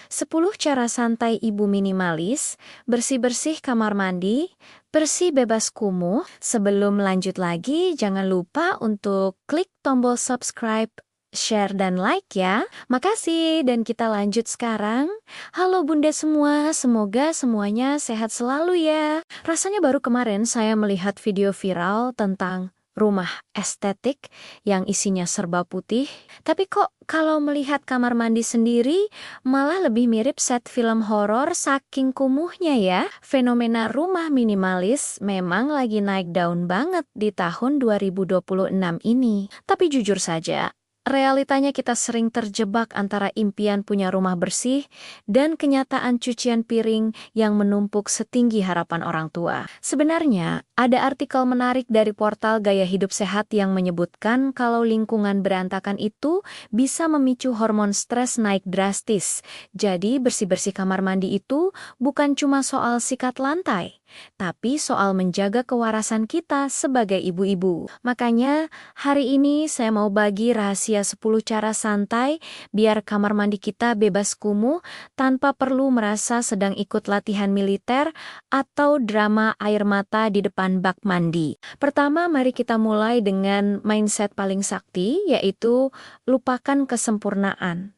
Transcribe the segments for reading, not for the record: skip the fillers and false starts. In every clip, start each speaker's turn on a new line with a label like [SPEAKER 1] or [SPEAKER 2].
[SPEAKER 1] 10 cara santai ibu minimalis, bersih-bersih kamar mandi, bersih bebas kumuh. Sebelum lanjut lagi, jangan lupa untuk klik tombol subscribe, share, dan like ya. Makasih, dan kita lanjut sekarang. Halo bunda semua, semoga semuanya sehat selalu ya. Rasanya baru kemarin saya melihat video viral tentang rumah estetik yang isinya serba putih. Tapi kok kalau melihat kamar mandi sendiri, malah lebih mirip set film horor saking kumuhnya ya. Fenomena rumah minimalis memang lagi naik daun banget di tahun 2026 ini. Tapi jujur saja, realitanya kita sering terjebak antara impian punya rumah bersih dan kenyataan cucian piring yang menumpuk setinggi harapan orang tua. Sebenarnya, ada artikel menarik dari portal Gaya Hidup Sehat yang menyebutkan kalau lingkungan berantakan itu bisa memicu hormon stres naik drastis. Jadi, bersih-bersih kamar mandi itu bukan cuma soal sikat lantai, tapi soal menjaga kewarasan kita sebagai ibu-ibu. Makanya, hari ini saya mau bagi rahasia 10 cara santai biar kamar mandi kita bebas kumuh tanpa perlu merasa sedang ikut latihan militer atau drama air mata di depan bak mandi. Pertama, mari kita mulai dengan mindset paling sakti, yaitu lupakan kesempurnaan.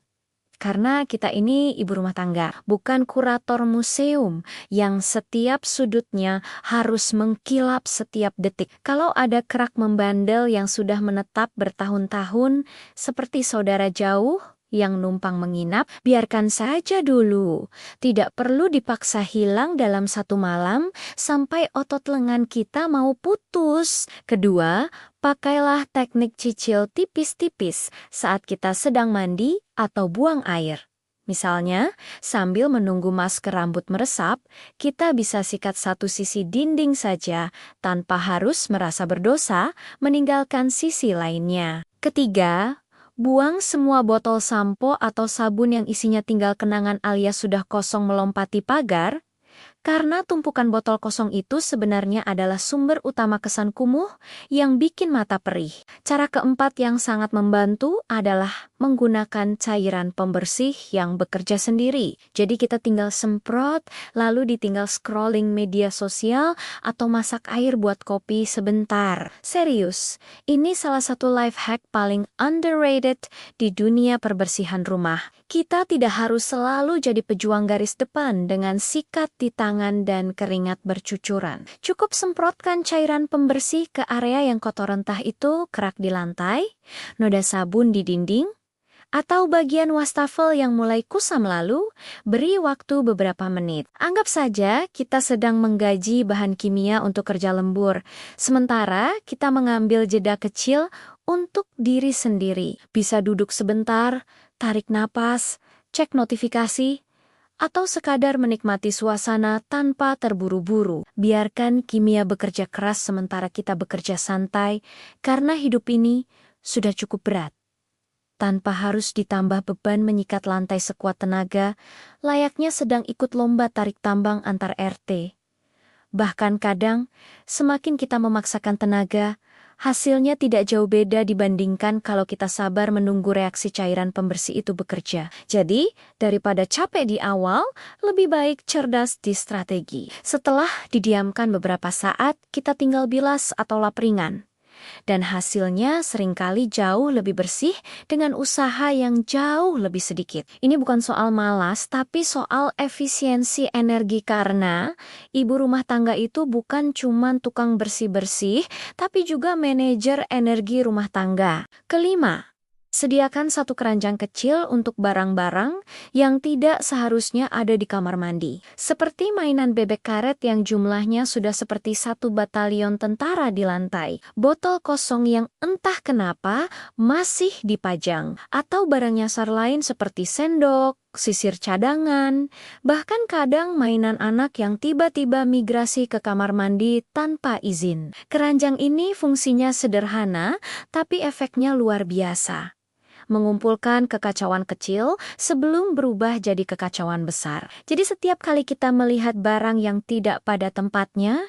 [SPEAKER 1] Karena kita ini ibu rumah tangga, bukan kurator museum yang setiap sudutnya harus mengkilap setiap detik. Kalau ada kerak membandel yang sudah menetap bertahun-tahun, seperti saudara jauh yang numpang menginap, biarkan saja dulu. Tidak perlu dipaksa hilang dalam satu malam sampai otot lengan kita mau putus. Kedua, pakailah teknik cicil tipis-tipis saat kita sedang mandi atau buang air. Misalnya, sambil menunggu masker rambut meresap, kita bisa sikat satu sisi dinding saja tanpa harus merasa berdosa meninggalkan sisi lainnya. Ketiga, buang semua botol sampo atau sabun yang isinya tinggal kenangan alias sudah kosong melompati pagar. Karena tumpukan botol kosong itu sebenarnya adalah sumber utama kesan kumuh yang bikin mata perih. Cara keempat yang sangat membantu adalah menggunakan cairan pembersih yang bekerja sendiri. Jadi kita tinggal semprot, lalu ditinggal scrolling media sosial atau masak air buat kopi sebentar. Serius, ini salah satu life hack paling underrated di dunia perbersihan rumah. Kita tidak harus selalu jadi pejuang garis depan dengan sikat di tangan dan keringat bercucuran. Cukup semprotkan cairan pembersih ke area yang kotor, entah itu kerak di lantai, noda sabun di dinding, atau bagian wastafel yang mulai kusam. Lalu, beri waktu beberapa menit. Anggap saja kita sedang menggaji bahan kimia untuk kerja lembur, sementara kita mengambil jeda kecil untuk diri sendiri. Bisa duduk sebentar, tarik napas, cek notifikasi, atau sekadar menikmati suasana tanpa terburu-buru. Biarkan kimia bekerja keras sementara kita bekerja santai, karena hidup ini sudah cukup berat. Tanpa harus ditambah beban menyikat lantai sekuat tenaga, layaknya sedang ikut lomba tarik tambang antar RT. Bahkan kadang, semakin kita memaksakan tenaga, hasilnya tidak jauh beda dibandingkan kalau kita sabar menunggu reaksi cairan pembersih itu bekerja. Jadi, daripada capek di awal, lebih baik cerdas di strategi. Setelah didiamkan beberapa saat, kita tinggal bilas atau lap ringan. Dan hasilnya seringkali jauh lebih bersih dengan usaha yang jauh lebih sedikit. Ini bukan soal malas, tapi soal efisiensi energi, karena ibu rumah tangga itu bukan cuma tukang bersih-bersih, tapi juga manajer energi rumah tangga. Kelima, sediakan satu keranjang kecil untuk barang-barang yang tidak seharusnya ada di kamar mandi. Seperti mainan bebek karet yang jumlahnya sudah seperti satu batalion tentara di lantai. Botol kosong yang entah kenapa masih dipajang. Atau barang nyasar lain seperti sendok, sisir cadangan, bahkan kadang mainan anak yang tiba-tiba migrasi ke kamar mandi tanpa izin. Keranjang ini fungsinya sederhana, tapi efeknya luar biasa. mengumpulkan kekacauan kecil sebelum berubah jadi kekacauan besar. Jadi setiap kali kita melihat barang yang tidak pada tempatnya,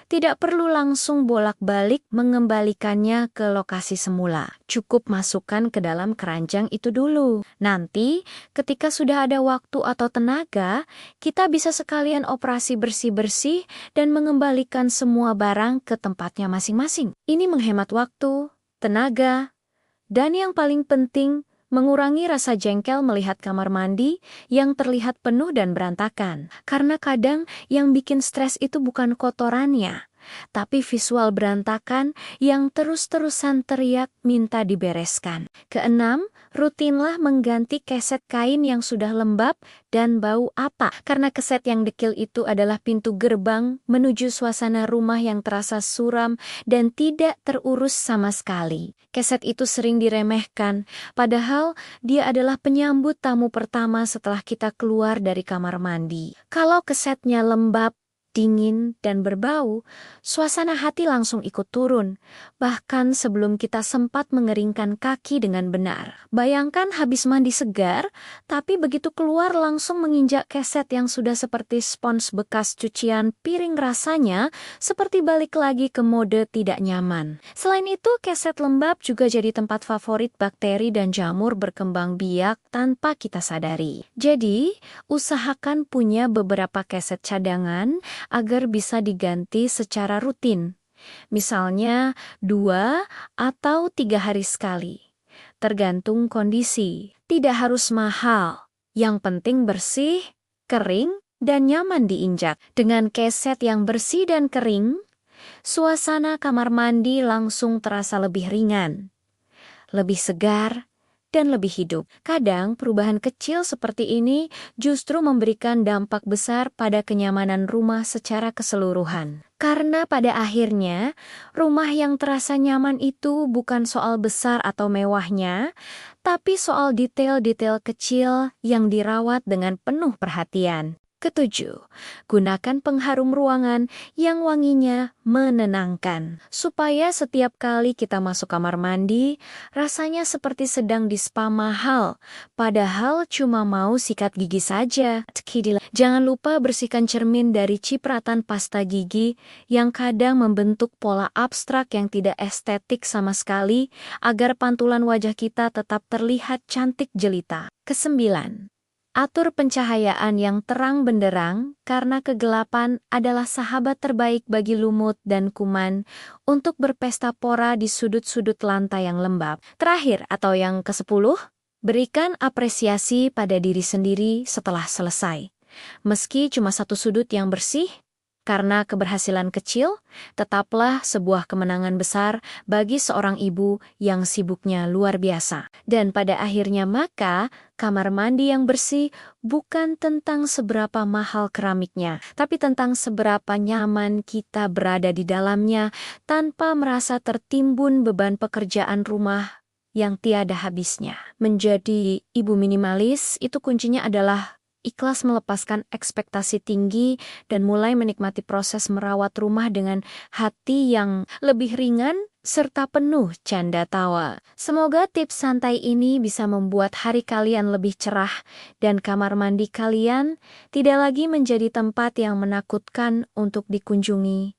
[SPEAKER 1] tidak perlu langsung bolak-balik mengembalikannya ke lokasi semula. Cukup masukkan ke dalam keranjang itu dulu. Nanti, ketika sudah ada waktu atau tenaga, kita bisa sekalian operasi bersih-bersih dan mengembalikan semua barang ke tempatnya masing-masing. Ini menghemat waktu, tenaga, dan yang paling penting, mengurangi rasa jengkel melihat kamar mandi yang terlihat penuh dan berantakan. Karena kadang yang bikin stres itu bukan kotorannya, tapi visual berantakan yang terus-terusan teriak minta dibereskan. Keenam, rutinlah mengganti keset kain yang sudah lembab dan bau apa. Karena keset yang dekil itu adalah pintu gerbang menuju suasana rumah yang terasa suram dan tidak terurus sama sekali. Keset itu sering diremehkan, padahal dia adalah penyambut tamu pertama setelah kita keluar dari kamar mandi. Kalau kesetnya lembab, dingin, dan berbau, suasana hati langsung ikut turun, bahkan sebelum kita sempat mengeringkan kaki dengan benar. Bayangkan habis mandi segar, tapi begitu keluar langsung menginjak keset yang sudah seperti spons bekas cucian piring, rasanya seperti balik lagi ke mode tidak nyaman. Selain itu, keset lembab juga jadi tempat favorit bakteri dan jamur berkembang biak tanpa kita sadari. Jadi, usahakan punya beberapa keset cadangan agar bisa diganti secara rutin. Misalnya 2 atau 3 hari sekali. Tergantung kondisi. Tidak harus mahal. Yang penting bersih, kering, dan nyaman diinjak. Dengan keset yang bersih dan kering, suasana kamar mandi langsung terasa lebih ringan, lebih segar, dan lebih hidup. Kadang perubahan kecil seperti ini justru memberikan dampak besar pada kenyamanan rumah secara keseluruhan. Karena pada akhirnya, rumah yang terasa nyaman itu bukan soal besar atau mewahnya, tapi soal detail-detail kecil yang dirawat dengan penuh perhatian. Ketujuh, gunakan pengharum ruangan yang wanginya menenangkan. Supaya setiap kali kita masuk kamar mandi, rasanya seperti sedang di spa mahal, padahal cuma mau sikat gigi saja. Jangan lupa bersihkan cermin dari cipratan pasta gigi yang kadang membentuk pola abstrak yang tidak estetik sama sekali, agar pantulan wajah kita tetap terlihat cantik jelita. Kesembilan, atur pencahayaan yang terang benderang karena kegelapan adalah sahabat terbaik bagi lumut dan kuman untuk berpesta pora di sudut-sudut lantai yang lembab. Terakhir atau yang ke-10, berikan apresiasi pada diri sendiri setelah selesai. Meski cuma satu sudut yang bersih, karena keberhasilan kecil, tetaplah sebuah kemenangan besar bagi seorang ibu yang sibuknya luar biasa. Dan pada akhirnya maka, kamar mandi yang bersih bukan tentang seberapa mahal keramiknya, tapi tentang seberapa nyaman kita berada di dalamnya tanpa merasa tertimbun beban pekerjaan rumah yang tiada habisnya. Menjadi ibu minimalis itu kuncinya adalah ikhlas melepaskan ekspektasi tinggi dan mulai menikmati proses merawat rumah dengan hati yang lebih ringan serta penuh canda tawa. Semoga tips santai ini bisa membuat hari kalian lebih cerah dan kamar mandi kalian tidak lagi menjadi tempat yang menakutkan untuk dikunjungi.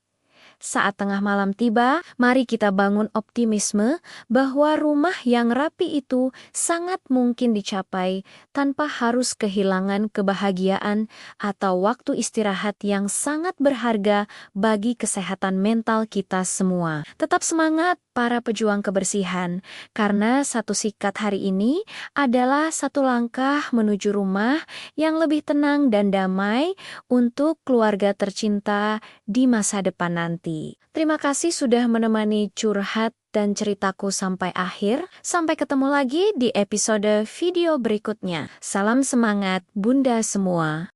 [SPEAKER 1] Saat tengah malam tiba, mari kita bangun optimisme bahwa rumah yang rapi itu sangat mungkin dicapai tanpa harus kehilangan kebahagiaan atau waktu istirahat yang sangat berharga bagi kesehatan mental kita semua. Tetap semangat para pejuang kebersihan, karena satu sikat hari ini adalah satu langkah menuju rumah yang lebih tenang dan damai untuk keluarga tercinta di masa depan nanti. Terima kasih sudah menemani curhat dan ceritaku sampai akhir. Sampai ketemu lagi di episode video berikutnya. Salam semangat Bunda semua.